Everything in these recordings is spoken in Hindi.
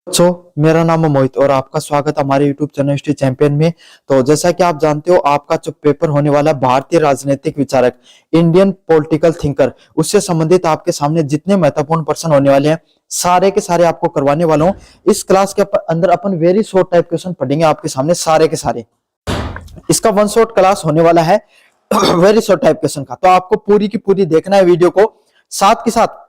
मेरा नाम है मोहित और आपका स्वागत है हमारे YouTube चैनल हिस्ट्री चैंपियन में। तो जैसा कि आप जानते हो, आपका जो पेपर होने वाला है भारतीय राजनीतिक विचारक, इंडियन पॉलिटिकल थिंकर, उससे संबंधित आपके सामने जितने महत्वपूर्ण प्रश्न होने वाले हैं सारे के सारे आपको करवाने वाला हूं। इस क्लास के अंदर अपन वेरी शॉर्ट टाइप क्वेश्चन पढ़ेंगे आपके सामने सारे के सारे। इसका वन शॉट क्लास होने वाला है वेरी शॉर्ट टाइप क्वेश्चन का। तो आपको पूरी की पूरी देखना है वीडियो को, साथ के साथ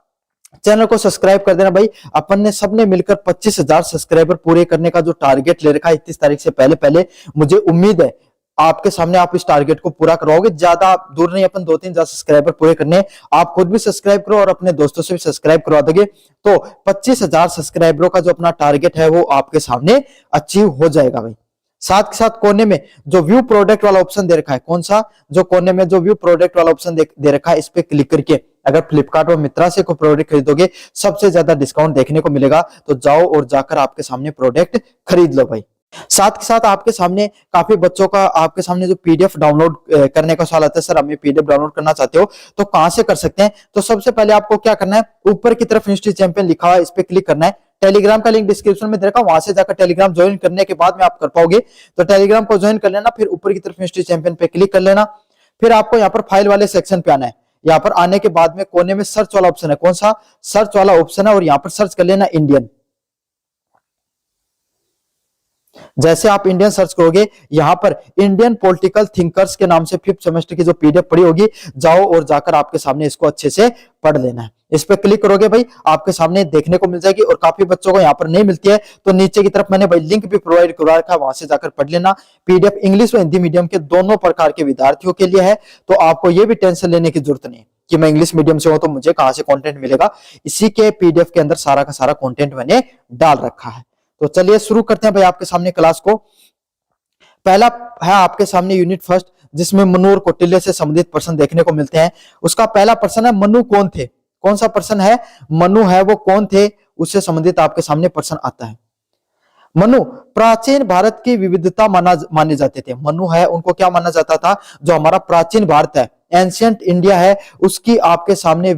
चैनल को सब्सक्राइब कर देना भाई। अपन ने सबने मिलकर 25,000 सब्सक्राइबर पूरे करने का जो टारगेट ले रखा है 31 तारीख से पहले पहले, मुझे उम्मीद है आपके सामने आप इस टारगेट को पूरा करवाओगे। ज्यादा दूर नहीं, अपन 2-3 हजार सब्सक्राइबर पूरे करने। आप खुद भी सब्सक्राइब करो और अपने दोस्तों से भी सब्सक्राइब करवा दोगे तो 25,000 सब्सक्राइबरों का जो अपना टारगेट है वो आपके सामने अचीव हो जाएगा भाई। साथ के साथ कोने में जो व्यू प्रोडक्ट वाला ऑप्शन दे रखा है, कौन सा, जो कोने में जो व्यू प्रोडक्ट वाला ऑप्शन दे रखा है, इस पे क्लिक करके अगर फ्लिपकार्ट और मित्रा से कोई प्रोडक्ट खरीदोगे सबसे ज्यादा डिस्काउंट देखने को मिलेगा। तो जाओ और जाकर आपके सामने प्रोडक्ट खरीद लो भाई। साथ के साथ आपके सामने काफी बच्चों का आपके सामने जो पीडीएफ डाउनलोड करने का सवाल आता है, सर हमें पीडीएफ डाउनलोड करना चाहते हो तो कहां से कर सकते हैं। तो सबसे पहले आपको क्या करना है, ऊपर की तरफ हिस्ट्री चैंपियन लिखा हुआ है, इस पे क्लिक करना है। टेलीग्राम का लिंक डिस्क्रिप्शन में दे रखा, वहां से जाकर टेलीग्राम ज्वाइन करने के बाद में आप कर पाओगे। तो टेलीग्राम को ज्वाइन कर लेना, फिर ऊपर की तरफ हिस्ट्री चैंपियन पे क्लिक कर लेना। फिर आपको यहाँ पर फाइल वाले सेक्शन पे आना है। यहाँ पर आने के बाद में कोने में सर्च वाला ऑप्शन है, कौन सा, सर्च वाला ऑप्शन है, और यहाँ पर सर्च कर लेना इंडियन। जैसे आप इंडियन सर्च करोगे, यहां पर इंडियन पॉलिटिकल थिंकर्स के नाम से 5th सेमेस्टर की जो पीडीएफ पड़ी होगी, जाओ और जाकर आपके सामने इसको अच्छे से पढ़ लेना है। इस पे क्लिक करोगे भाई, आपके सामने देखने को मिल जाएगी। और काफी बच्चों को यहाँ पर नहीं मिलती है तो नीचे की तरफ मैंने भाई लिंक भी प्रोवाइड करवा रखा है, वहां से जाकर पढ़ लेना। पीडीएफ इंग्लिश और हिंदी मीडियम के दोनों प्रकार के विद्यार्थियों के लिए है, तो आपको ये भी टेंशन लेने की जरूरत नहीं कि मैं इंग्लिश मीडियम से हूं तो मुझे कहां से कंटेंट मिलेगा। इसी के पीडीएफ के अंदर सारा का सारा कंटेंट मैंने डाल रखा है। तो चलिए शुरू करते हैं भाई आपके सामने क्लास को। पहला है आपके सामने यूनिट फर्स्ट, जिसमें मनु और कौटिल्य से संबंधित प्रश्न देखने को मिलते हैं। उसका पहला प्रश्न है, मनु कौन थे। कौन सा प्रश्न है, मनु है वो कौन थे, उससे संबंधित आपके सामने प्रश्न आता है। मनु प्राचीन भारत की विविधता माने जाते थे। मनु है, उनको क्या माना जाता था, जो हमारा प्राचीन भारत है, एंशियंट इंडिया है, उसकी आपके सामने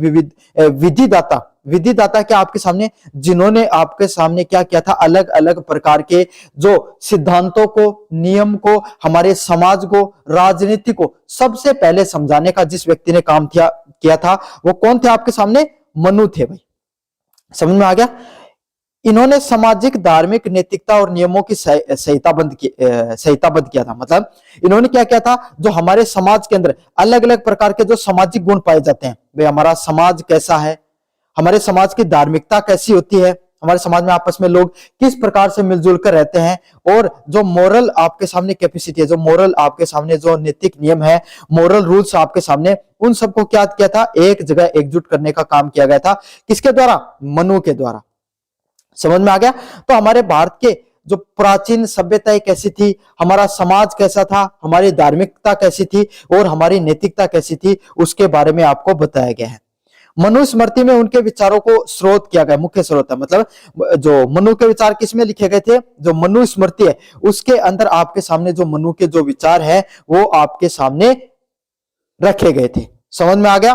विधिदाता क्या आपके सामने, जिन्होंने आपके सामने क्या किया था, अलग अलग प्रकार के जो सिद्धांतों को, नियम को, हमारे समाज को, राजनीति को सबसे पहले समझाने का जिस व्यक्ति ने काम किया था वो कौन थे आपके सामने, मनु थे भाई। समझ में आ गया। इन्होंने सामाजिक, धार्मिक, नैतिकता और नियमों की संहिताबद्ध किया था। मतलब इन्होंने क्या किया था, जो हमारे समाज के अंदर अलग अलग प्रकार के जो सामाजिक गुण पाए जाते हैं, भाई हमारा समाज कैसा है, हमारे समाज की धार्मिकता कैसी होती है, हमारे समाज में आपस में लोग किस प्रकार से मिलजुल कर रहते हैं, और जो मोरल आपके सामने कैपेसिटी है, जो मोरल आपके सामने जो नैतिक नियम है, मोरल रूल्स आपके सामने, उन सबको क्या किया था, एक जगह एकजुट करने का काम किया गया था। किसके द्वारा, मनु के द्वारा। समझ में आ गया। तो हमारे भारत के जो प्राचीन सभ्यता कैसी थी, हमारा समाज कैसा था, हमारी धार्मिकता कैसी थी और हमारी नैतिकता कैसी थी, उसके बारे में आपको बताया गया है। मनुस्मृति में उनके विचारों को स्रोत किया गया, मुख्य स्रोत है। मतलब जो मनु के विचार किसमें लिखे गए थे, जो मनुस्मृति है उसके अंदर आपके सामने जो मनु के जो विचार है वो आपके सामने रखे गए थे। समझ में आ गया।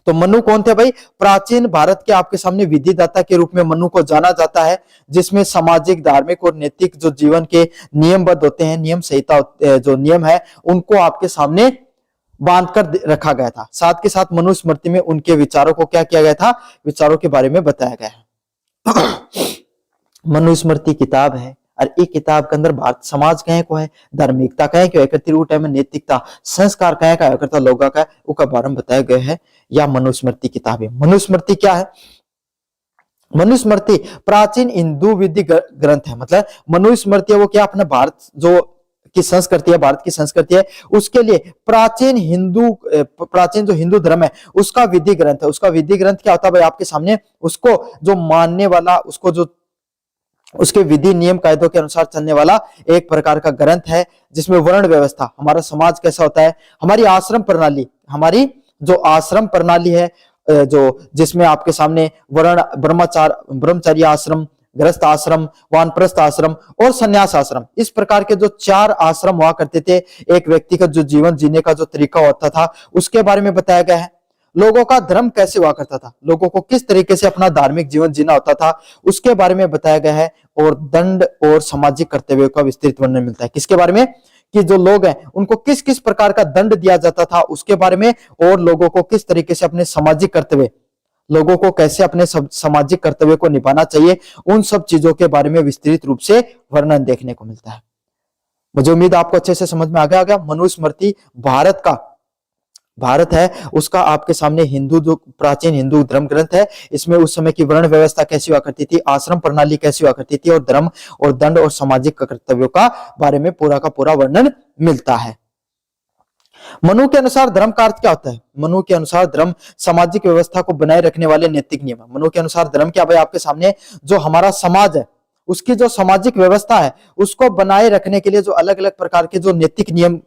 तो मनु कौन थे भाई, प्राचीन भारत के आपके सामने विधिदाता के रूप में मनु को जाना जाता है, जिसमें सामाजिक, धार्मिक और नैतिक जो जीवन के नियमबद्ध होते हैं, नियम संहिता जो नियम है उनको आपके सामने बांध कर रखा गया था। साथ के साथ मनुस्मृति में उनके विचारों को क्या किया गया था, विचारों के बारे में बताया गया है। मनुस्मृति किताब है और एक किताब के अंदर भारत समाज कहे को है, धार्मिकता कहे क्यों करती रूट है, नैतिकता, संस्कार कहे का करता लोगों का उसका बारे में बताया गया है। या मनुस्मृति किताब है। मनुस्मृति क्या है, मनुस्मृति प्राचीन हिंदू विधि ग्रंथ है। मतलब मनुस्मृति वो क्या, अपने भारत जो की संस्कृति है, भारत की संस्कृति है, उसके लिए प्राचीन जो हिंदू धर्म है उसका विधि ग्रंथ है। उसका विधि ग्रंथ क्या होता है भाई आपके सामने, उसको जो मानने वाला, उसको जो उसके विधि नियम कायदों के अनुसार चलने वाला एक प्रकार का ग्रंथ है, जिसमें वर्ण व्यवस्था, हमारा समाज कैसा होता है, हमारी आश्रम प्रणाली, हमारी जो आश्रम प्रणाली है, जो जिसमें आपके सामने वर्ण, ब्रह्मचार्य आश्रम, गृहस्थ आश्रम, वानप्रस्थ आश्रम और संन्यास आश्रम, इस प्रकार के जो 4 आश्रम हुआ करते थे, एक व्यक्ति का जो जीवन जीने का जो तरीका होता था उसके बारे में बताया गया है। लोगों का धर्म कैसे हुआ करता था, लोगों को किस तरीके से अपना धार्मिक जीवन जीना होता था, उसके बारे में बताया गया है। और दंड और सामाजिक कर्तव्यों का विस्तृत वर्णन मिलता है। किसके बारे में, कि जो लोग हैं उनको किस किस प्रकार का दंड दिया जाता था उसके बारे में, और लोगों को किस तरीके से अपने सामाजिक कर्तव्य, लोगों को कैसे अपने सामाजिक कर्तव्य को निभाना चाहिए, उन सब चीजों के बारे में विस्तृत रूप से वर्णन देखने को मिलता है। मुझे उम्मीद आपको अच्छे से समझ में आ गया। मनुस्मृति भारत है उसका आपके सामने हिंदू, जो प्राचीन हिंदू धर्म ग्रंथ है, इसमें उस समय की वर्ण व्यवस्था कैसी हुआ करती थी, आश्रम प्रणाली कैसी हुआ करती थी, और धर्म और दंड और सामाजिक कर्तव्यों का बारे में पूरा का पूरा वर्णन मिलता है। मनु के अनुसार धर्म का अर्थ क्या होता है? मनु के अनुसार धर्म सामाजिक व्यवस्था को बनाए रखने वाले नैतिक नियम है। मनु के अनुसार धर्म क्या भाई, आपके सामने जो हमारा समाज है उसकी जो सामाजिक व्यवस्था है उसको बनाए रखने के लिए जो अलग अलग प्रकार के जो नैतिक नियम,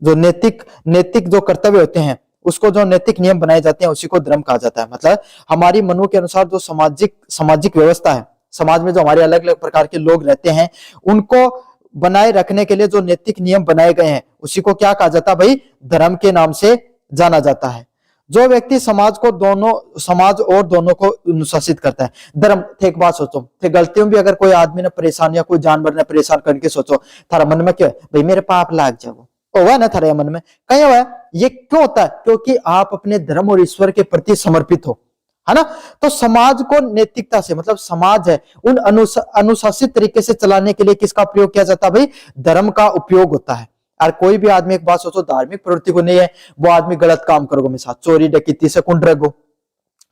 जो नैतिक जो कर्तव्य होते हैं, उसको जो नैतिक नियम बनाए जाते हैं उसी को धर्म कहा जाता है। मतलब हमारी मनु के अनुसार जो सामाजिक व्यवस्था है, समाज में जो हमारे अलग अलग प्रकार के लोग रहते हैं उनको बनाए रखने के लिए जो नैतिक नियम बनाए गए हैं उसी को क्या कहा जाता है भाई, धर्म के नाम से जाना जाता है। जो व्यक्ति समाज और दोनों को अनुशासित करता है, धर्म थे। एक बात सोचो, थे गलतियों भी अगर कोई आदमी ने परेशान या कोई जानवर ने परेशान करके सोचो, थारा मन में क्या है भाई, मेरे पाप लाग जाओ, हुआ ना थारे मन में, कहीं हुआ है। ये क्यों होता है? क्योंकि आप अपने धर्म और ईश्वर के प्रति समर्पित हो, है ना। तो समाज को नैतिकता से, मतलब समाज है उन अनुशासित तरीके से चलाने के लिए किसका प्रयोग किया जाता है भाई, धर्म का उपयोग होता है। और कोई भी आदमी, एक बात सोचो, धार्मिक प्रवृत्ति को नहीं है, वो आदमी गलत काम करोगे मेरे साथ, चोरी डकैती से कुंड रखो,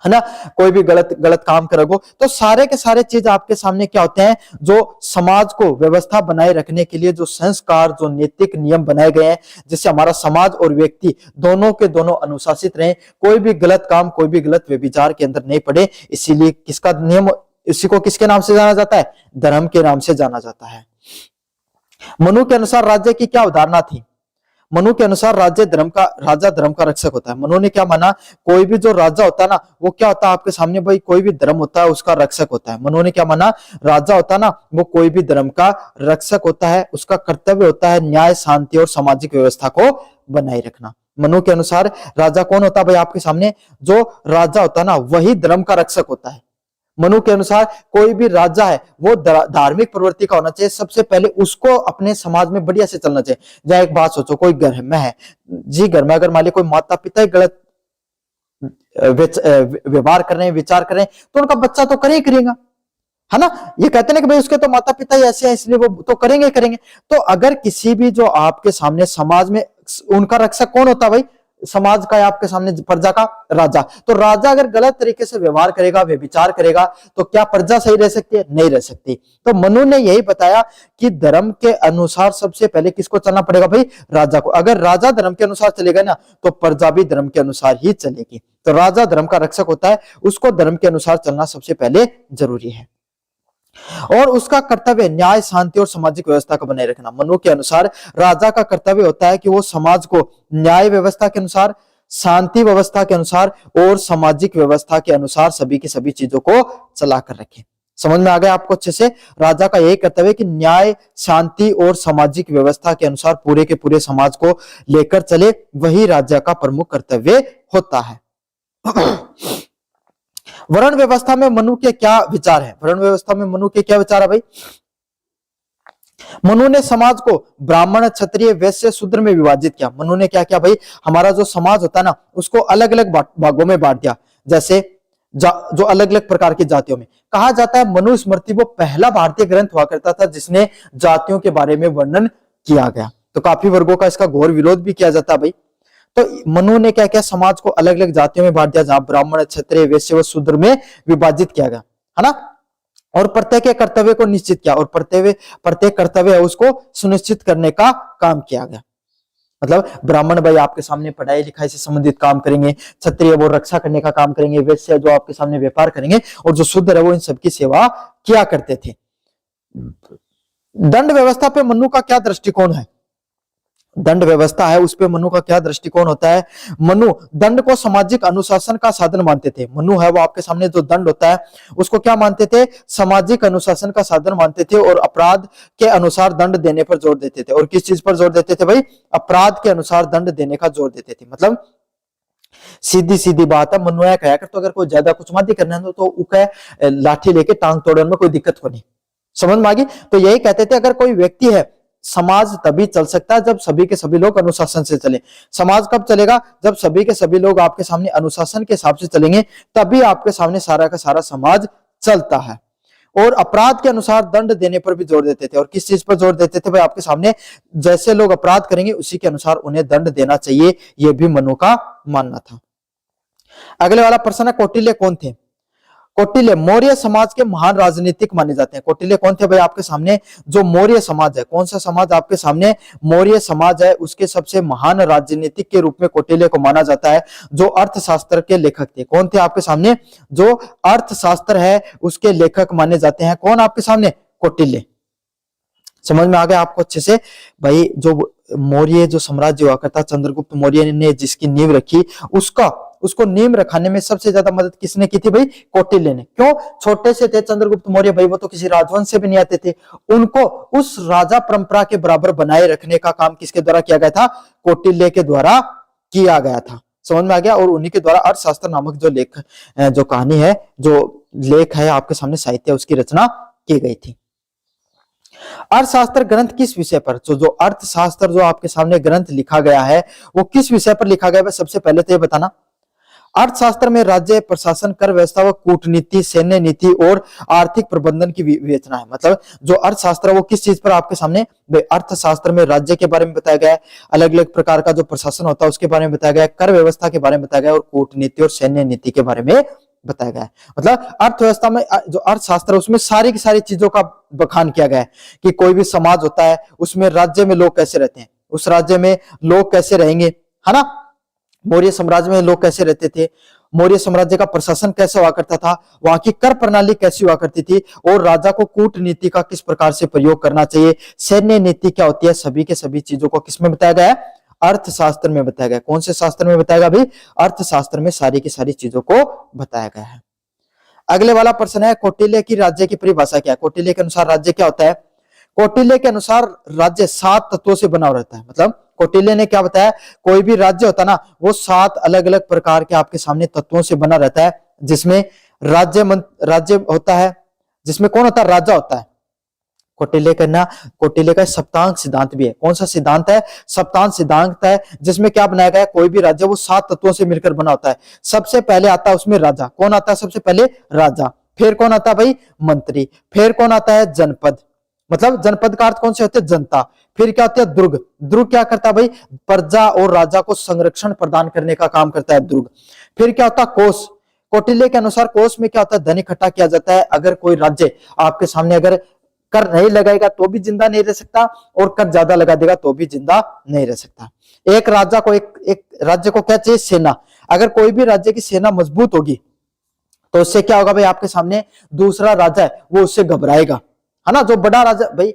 है ना, कोई भी गलत काम करोगे, तो सारे के सारे चीज आपके सामने क्या होते हैं, जो समाज को व्यवस्था बनाए रखने के लिए जो संस्कार, जो नैतिक नियम बनाए गए हैं, जिससे हमारा समाज और व्यक्ति दोनों के दोनों अनुशासित रहे, कोई भी गलत काम, कोई भी गलत व्यभिचार के अंदर नहीं पड़े। इसीलिए किसका नियम, इसी को किसके नाम से जाना जाता है, धर्म के नाम से जाना जाता है। मनु के अनुसार राज्य की क्या अवधारणा थी? मनु के अनुसार राजा धर्म का रक्षक होता है। मनु ने क्या माना, कोई भी जो राजा होता है ना, वो क्या होता है आपके सामने भाई, कोई भी धर्म होता है उसका रक्षक होता है। मनु ने क्या माना, राजा होता है ना, वो कोई भी धर्म का रक्षक होता है, उसका कर्तव्य होता है न्याय, शांति और सामाजिक व्यवस्था को बनाए रखना। मनु के अनुसार राजा कौन होता है भाई, आपके सामने जो राजा होता है ना, वही धर्म का रक्षक होता है। मनु के अनुसार कोई भी राजा है वो धार्मिक प्रवृत्ति का होना चाहिए, सबसे पहले उसको अपने समाज में बढ़िया से चलना चाहिए। जहाँ एक बात सोचो, कोई घर में है जी, घर में अगर मान ली कोई माता पिता ही गलत व्यवहार कर रहे हैं, विचार कर रहे हैं, तो उनका बच्चा तो करेगा, है ना। ये कहते हैं कि भाई उसके तो माता पिता ही ऐसे हैं इसलिए वो तो करेंगे। तो अगर किसी भी जो आपके सामने समाज में, उनका रक्षक कौन होता है भाई, समाज का, आपके सामने प्रजा का राजा। तो राजा अगर गलत तरीके से व्यवहार करेगा, व्यभिचार करेगा, तो क्या प्रजा सही रह सकती है? नहीं रह सकती। तो मनु ने यही बताया कि धर्म के अनुसार सबसे पहले किसको चलना पड़ेगा भाई, राजा को। अगर राजा धर्म के अनुसार चलेगा ना, तो प्रजा भी धर्म के अनुसार ही चलेगी। तो राजा धर्म का रक्षक होता है, उसको धर्म के अनुसार चलना सबसे पहले जरूरी है। और उसका कर्तव्य न्याय, शांति और सामाजिक व्यवस्था को बनाए रखना। मनु के अनुसार राजा का कर्तव्य होता है कि वो समाज को न्याय व्यवस्था के अनुसार, शांति व्यवस्था के अनुसार और सामाजिक व्यवस्था के अनुसार सभी की सभी चीजों को चला कर रखे। समझ में आ गया आपको अच्छे से? राजा का यही कर्तव्य कि न्याय, शांति और सामाजिक व्यवस्था के अनुसार पूरे के पूरे समाज को लेकर चले, वही राजा का प्रमुख कर्तव्य होता है। वर्ण व्यवस्था में मनु के क्या विचार है? वर्ण व्यवस्था में मनु के क्या विचार है भाई? मनु ने समाज को ब्राह्मण, क्षत्रिय, वैश्य, शूद्र में विभाजित किया। मनु ने क्या किया भाई, हमारा जो समाज होता है ना, उसको अलग अलग भागों में बांट दिया। जैसे जो अलग अलग प्रकार की जातियों में, कहा जाता है मनुस्मृति वो पहला भारतीय ग्रंथ हुआ करता था जिसने जातियों के बारे में वर्णन किया गया। तो काफी वर्गों का इसका घोर विरोध भी किया जाता है भाई। तो मनु ने क्या किया, समाज को अलग अलग जातियों में बांट दिया, जहां ब्राह्मण, क्षत्रिय, वैश्य व शूद्र में विभाजित किया गया, है ना। और प्रत्येक के कर्तव्य को निश्चित किया, और प्रत्येक कर्तव्य है उसको सुनिश्चित करने का काम किया गया। मतलब ब्राह्मण भाई आपके सामने पढ़ाई लिखाई से संबंधित काम करेंगे, क्षत्रिय वो रक्षा करने का काम करेंगे, वैश्य जो आपके सामने व्यापार करेंगे, और जो शूद्र है वो इन सबकी सेवा किया करते थे। दंड व्यवस्था पे मनु का क्या दृष्टिकोण है? दंड व्यवस्था है उस पे मनु का क्या दृष्टिकोण होता है? मनु दंड को सामाजिक अनुशासन का साधन मानते थे। मनु है वो आपके सामने जो दंड होता है उसको क्या मानते थे? सामाजिक अनुशासन का साधन मानते थे, और अपराध के अनुसार दंड देने पर जोर देते थे। और किस चीज पर जोर देते थे भाई? अपराध के अनुसार दंड देने का जोर देते थे। मतलब सीधी सीधी बात है, मनुआ कहा कर, तो अगर कोई ज्यादा कुछ मत करना है तो उका लाठी लेके टांग तोड़ने में कोई दिक्कत को नहीं। समझ में आ गई? तो यही कहते थे अगर कोई व्यक्ति है, समाज तभी चल सकता है जब सभी के सभी लोग अनुशासन से चले। समाज कब चलेगा? जब सभी के सभी लोग आपके सामने अनुशासन के हिसाब से चलेंगे, तभी आपके सामने सारा का सारा समाज चलता है। और अपराध के अनुसार दंड देने पर भी जोर देते थे। और किस चीज पर जोर देते थे? भाई आपके सामने जैसे लोग अपराध करेंगे उसी के अनुसार उन्हें दंड देना चाहिए, यह भी मनु का मानना था। अगले वाला प्रश्न है, कौटिल्य कौन थे? कौटिल्य मौर्य समाज के महान राजनीतिक माने जाते हैं। कौटिल्य कौन थे भाई आपके सामने? जो मौर्य समाज है, कौन सा समाज आपके सामने? मौर्य समाज है, उसके सबसे महान राजनीतिक के रूप में कौटिल्य को माना जाता है, जो अर्थशास्त्र के लेखक थे। कौन थे आपके सामने? जो अर्थशास्त्र है उसके लेखक माने जाते हैं। कौन आपके सामने? कौटिल्य। समझ में आ गया आपको अच्छे से? भाई जो मौर्य जो साम्राज्य हुआ करता, चंद्रगुप्त मौर्य ने जिसकी नींव रखी, उसको नींव रखाने में सबसे ज्यादा मदद किसने की थी भाई? कौटिल्य ने। क्यों? छोटे से थे चंद्रगुप्त मौर्य भाई, वो तो किसी राजवंश से भी नहीं आते थे। उनको उस राजा परंपरा के बराबर बनाए रखने का काम किसके द्वारा किया गया था? कौटिल्य के द्वारा किया गया था। समझ में आ गया? और उन्हीं के द्वारा अर्थशास्त्र नामक जो कहानी है, जो लेख है आपके सामने साहित्य, उसकी रचना की गई थी। अर्थशास्त्र ग्रंथ किस विषय पर? जो अर्थशास्त्र जो आपके सामने ग्रंथ लिखा गया है वो किस विषय पर लिखा गया है? सबसे पहले तो ये बताना। अर्थशास्त्र में राज्य प्रशासन, कर व्यवस्था व कूटनीति, सैन्य नीति और आर्थिक प्रबंधन की विवेचना है। मतलब जो अर्थशास्त्र वो किस चीज पर आपके सामने? अर्थशास्त्र में राज्य के बारे में बताया गया है, अलग अलग प्रकार का जो प्रशासन होता है उसके बारे में बताया गया है, कर व्यवस्था के बारे में बताया गया है और कूटनीति और सैन्य नीति के बारे में बताया गया है। मतलब अर्थव्यवस्था में जो अर्थशास्त्र है उसमें सारी की सारी चीजों का बखान किया गया है कि कोई भी समाज होता है उसमें राज्य में लोग कैसे रहते हैं, उस राज्य में लोग कैसे रहेंगे, है ना? मौर्य साम्राज्य में लोग कैसे रहते थे, मौर्य साम्राज्य का प्रशासन कैसे हुआ करता था, वहां की कर प्रणाली कैसी हुआ करती थी, और राजा को कूटनीति का किस प्रकार से प्रयोग करना चाहिए, सैन्य नीति क्या होती है, सभी के सभी चीजों को किसमें बताया गया है? अर्थशास्त्र में बताया गया। कौन से शास्त्र में बताया गया भाई? अर्थशास्त्र में सारी की सारी चीजों को बताया गया है। अगले वाला प्रश्न है, कौटिल्य की राज्य की परिभाषा क्या है? कौटिल्य के अनुसार राज्य क्या होता है? कौटिल्य के अनुसार राज्य 7 तत्वों से बना रहता है। मतलब कौटिल्य ने क्या बताया? कोई भी राज्य होता है ना, वो 7 अलग अलग प्रकार के आपके सामने तत्वों से बना रहता है, जिसमें राज्य होता है, जिसमें कौन होता है? राजा होता है। कौटिल्य का सप्तांग सिद्धांत भी है। कौन सा सिद्धांत है? सप्तांग सिद्धांत है, जिसमें क्या बनाया गया है? कोई भी राज्य वो 7 तत्वों से मिलकर बना होता है। सबसे पहले आता है उसमें राजा। कौन आता है सबसे पहले? राजा। फिर कौन आता है भाई? मंत्री। फिर कौन आता है? जनपद। मतलब जनपद का अर्थ कौन से होते हैं? जनता। फिर क्या होता है? दुर्ग। दुर्ग क्या करता है भाई? प्रजा और राजा को संरक्षण प्रदान करने का काम करता है दुर्ग। फिर क्या होता है? कोष। कौटिल्य के अनुसार कोष में क्या होता है? धन इकट्ठा किया जाता है। अगर कोई राज्य आपके सामने अगर कर नहीं लगाएगा तो भी जिंदा नहीं रह सकता, और कर ज्यादा लगा देगा तो भी जिंदा नहीं रह सकता। एक राजा को एक राज्य को क्या चाहिए? सेना। अगर कोई भी राज्य की सेना मजबूत होगी तो उससे क्या होगा भाई? आपके सामने दूसरा राजा है वो उससे घबराएगा, है ना? जो बड़ा राजा भाई,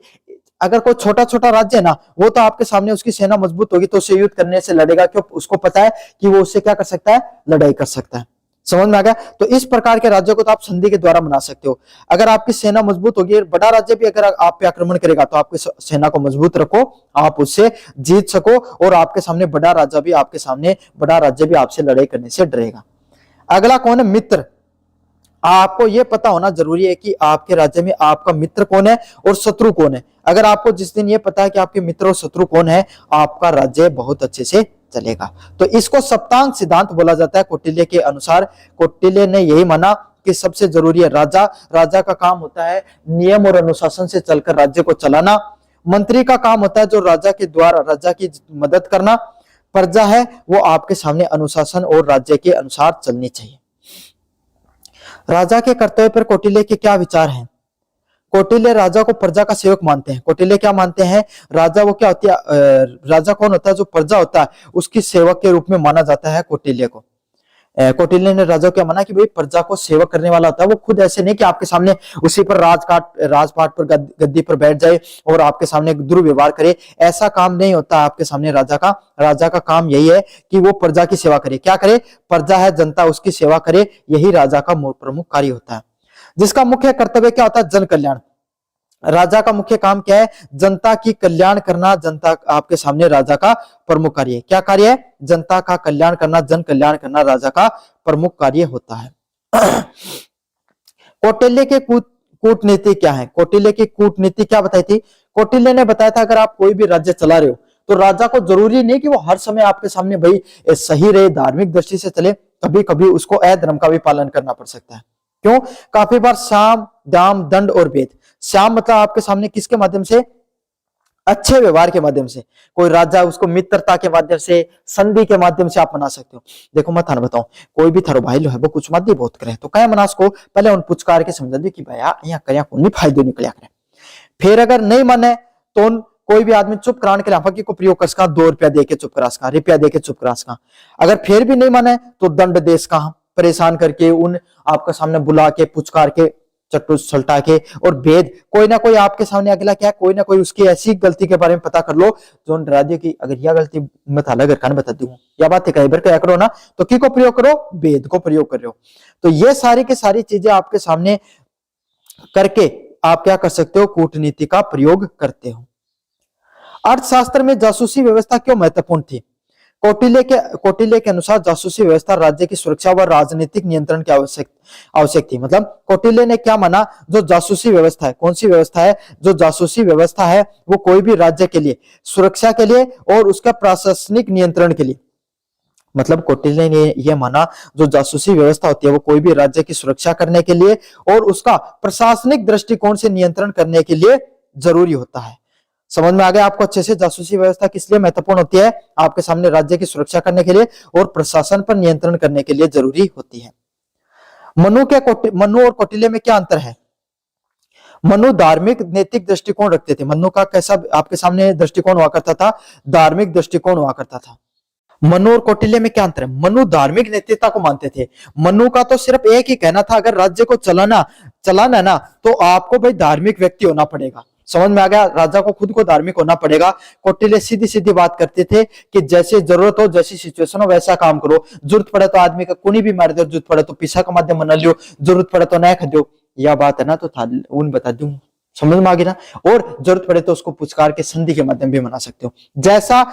अगर कोई छोटा छोटा राज्य है ना, वो तो आपके सामने उसकी सेना मजबूत होगी तो उससे युद्ध करने से लड़ेगा, क्यों? उसको पता है कि वो उससे क्या कर सकता है? लड़ाई कर सकता है। समझ में आ गया? तो इस प्रकार के राज्यों को तो आप संधि के द्वारा बना सकते हो। अगर आपकी सेना मजबूत होगी, बड़ा राज्य भी अगर आप पे आक्रमण करेगा तो आपकी सेना को मजबूत रखो, आप उससे जीत सको, और आपके सामने बड़ा राज्य भी आपसे लड़ाई करने से डरेगा। अगला कौन है? मित्र। आपको यह पता होना जरूरी है कि आपके राज्य में आपका मित्र कौन है और शत्रु कौन है। अगर आपको जिस दिन ये पता है कि आपके मित्र और शत्रु कौन है, आपका राज्य बहुत अच्छे से चलेगा। तो इसको सप्तांग सिद्धांत बोला जाता है। कौटिल्य के अनुसार कौटिल्य ने यही माना कि सबसे जरूरी है राजा। राजा का काम होता है नियम और अनुशासन से चलकर राज्य को चलाना। मंत्री का काम होता है जो राजा के द्वारा राजा की मदद करना। प्रजा है वो आपके सामने अनुशासन और राज्य के अनुसार चलनी चाहिए। राजा के कर्तव्य पर कौटिल्य के क्या विचार हैं? कौटिल्य राजा को प्रजा का सेवक मानते हैं। कौटिल्य क्या मानते हैं? राजा वो क्या होती है? राजा कौन होता है? जो प्रजा होता है उसकी सेवक के रूप में माना जाता है कौटिल्य को। कौटिल्य ने राजा को क्या माना कि भाई प्रजा को सेवक करने वाला होता है। वो खुद ऐसे नहीं कि आपके सामने उसी पर राजपाट पर गद्दी पर बैठ जाए और आपके सामने दुर्व्यवहार करे, ऐसा काम नहीं होता आपके सामने राजा का। राजा का काम यही है कि वो प्रजा की सेवा करे। क्या करे? प्रजा है, जनता, उसकी सेवा करे, यही राजा का प्रमुख कार्य होता है। जिसका मुख्य कर्तव्य क्या होता है? जन कल्याण। राजा का मुख्य काम क्या है? जनता की कल्याण करना। जनता आपके सामने राजा का प्रमुख कार्य है। क्या कार्य है? जनता का कल्याण करना, जन कल्याण करना राजा का प्रमुख कार्य होता है। कौटिल्य के कूटनीति क्या है? कौटिल्य की कूटनीति क्या बताई थी? कौटिल्य ने बताया था अगर आप कोई भी राज्य चला रहे हो तो राजा को जरूरी नहीं कि वो हर समय आपके सामने भाई सही रहे, धार्मिक दृष्टि से चले, कभी कभी उसको अधर्म का भी पालन करना पड़ सकता है। क्यों? काफी बार साम, दाम, दंड और भेद। श्याम मतलब आपके सामने किसके माध्यम से? अच्छे व्यवहार के माध्यम से। कोई राजा उसको मित्रता के माध्यम से, संधि के माध्यम से आप मना सकते हो। देखो मैं थाने बताऊं, कोई भी थारो भाई लो है वो कुछ मत दी बहुत करे तो क्या मना उसको पहले उन पुचकार के समझा दे कि भैया यहाँ कर को नहीं फायदो निकलिया करे। फिर अगर नहीं माने तो कोई भी आदमी चुप कराने के लिए फकी को प्रयोग कर सका, 2 रुपया देके चुप करा सका, रुपया देके चुप करा सका। अगर फिर भी नहीं माने तो दंड दे सका, परेशान करके उन आपके सामने बुला के पुचकार के चट्टू सलटा के। और भेद, कोई ना कोई आपके सामने अगला क्या, कोई ना कोई उसकी ऐसी गलती के बारे में पता कर लो जो डरा दियो कि अगर यह गलती मैं थाला घर कान बता दूं या बात कई बार क्या करो ना तो की को प्रयोग करो? भेद को प्रयोग कर रहे हो। तो ये सारी की सारी चीजें आपके सामने करके आप क्या कर सकते हो? कूटनीति का प्रयोग करते हो। अर्थशास्त्र में जासूसी व्यवस्था क्यों महत्वपूर्ण थी? कौटिल्य के अनुसार जासूसी व्यवस्था राज्य की सुरक्षा व राजनीतिक नियंत्रण की आवश्यक थी। मतलब कौटिल्य ने क्या माना? जो जासूसी व्यवस्था है, कौन सी व्यवस्था है? जो जासूसी व्यवस्था है वो कोई भी राज्य के लिए सुरक्षा के लिए और उसका प्रशासनिक नियंत्रण के लिए। मतलब कौटिल्य ने यह माना जो जासूसी व्यवस्था होती है वो कोई भी राज्य की सुरक्षा करने के लिए और उसका प्रशासनिक दृष्टिकोण से नियंत्रण करने के लिए जरूरी होता है। समझ में आ गया आपको अच्छे से? जासूसी व्यवस्था किस लिए महत्वपूर्ण होती है? आपके सामने राज्य की सुरक्षा करने के लिए और प्रशासन पर नियंत्रण करने के लिए जरूरी होती है। मनु और कौटिल्य में क्या अंतर है? मनु धार्मिक नैतिक दृष्टिकोण रखते थे। मनु का कैसा आपके सामने दृष्टिकोण हुआ करता था? धार्मिक दृष्टिकोण हुआ करता था। मनु और कौटिल्य में क्या अंतर है? मनु धार्मिक नैतिकता को मानते थे। मनु का तो सिर्फ एक ही कहना था अगर राज्य को चलाना ना तो आपको भाई धार्मिक व्यक्ति होना पड़ेगा। समझ में आ गया? राजा को खुद को धार्मिक होना पड़ेगा। कौटिल्य सीधी सीधी बात करते थे कि जैसे जरूरत हो, जैसी सिचुएशन हो वैसा काम करो। जरूरत पड़े तो आदमी का कुनी भी मार दो, जरूरत पड़े तो पिसा का माध्यम बना लियो, जरूरत पड़े तो नया खो। यह बात है ना तो उन बता दूं, समझ में आ गई ना? और जरूरत पड़े तो उसको पुचकार के संधि के माध्यम भी मना सकते हो। जैसा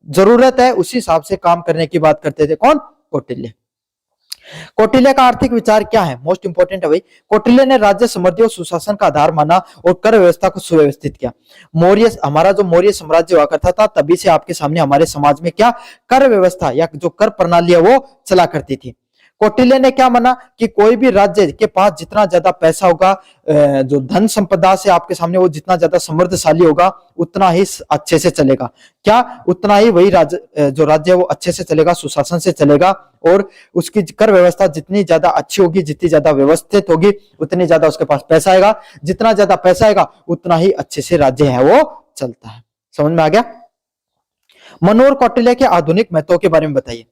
जरूरत है उसी हिसाब से काम करने की बात करते थे। कौन? कौटिल्य। कौटिल्य का आर्थिक विचार क्या है? मोस्ट इंपोर्टेंट है भाई। कौटिल्य ने राज्य समृद्धि और सुशासन का आधार माना और कर व्यवस्था को सुव्यवस्थित किया। हमारा जो मौर्य साम्राज्य हुआ करता था तभी से आपके सामने हमारे समाज में क्या कर व्यवस्था या जो कर प्रणाली है वो चला करती थी। कौटिल्य ने क्या माना कि कोई भी राज्य के पास जितना ज्यादा पैसा होगा, जो धन संपदा से आपके सामने वो जितना ज्यादा समृद्धशाली होगा उतना ही अच्छे से चलेगा। क्या? उतना ही वही जो राज्य है वो अच्छे से चलेगा, सुशासन से चलेगा और उसकी कर व्यवस्था जितनी ज्यादा अच्छी होगी, जितनी ज्यादा व्यवस्थित होगी उतनी ज्यादा उसके पास पैसा आएगा। जितना ज्यादा पैसा आएगा उतना ही अच्छे से राज्य है वो चलता है। समझ में आ गया? मनु और कौटिल्य के आधुनिक महत्व के बारे में बताइए।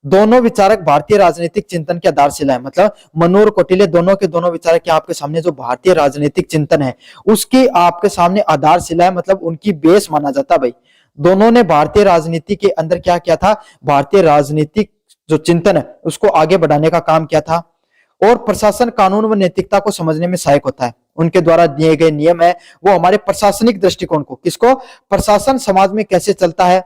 दोनों विचारक भारतीय राजनीतिक चिंतन की आधारशिला है। मतलब मनु और कौटिल्य दोनों के दोनों विचारक के आपके सामने जो भारतीय राजनीतिक चिंतन है उसकी आपके सामने आधारशिला है, मतलब उनकी बेस माना जाता है भाई। दोनों ने भारतीय राजनीति के अंदर क्या किया था? भारतीय राजनीतिक जो चिंतन है उसको आगे बढ़ाने का काम किया था। और प्रशासन कानून व नैतिकता को समझने में सहायक होता है। उनके द्वारा दिए गए नियम है वो हमारे प्रशासनिक दृष्टिकोण को, किसको? प्रशासन समाज में कैसे चलता है,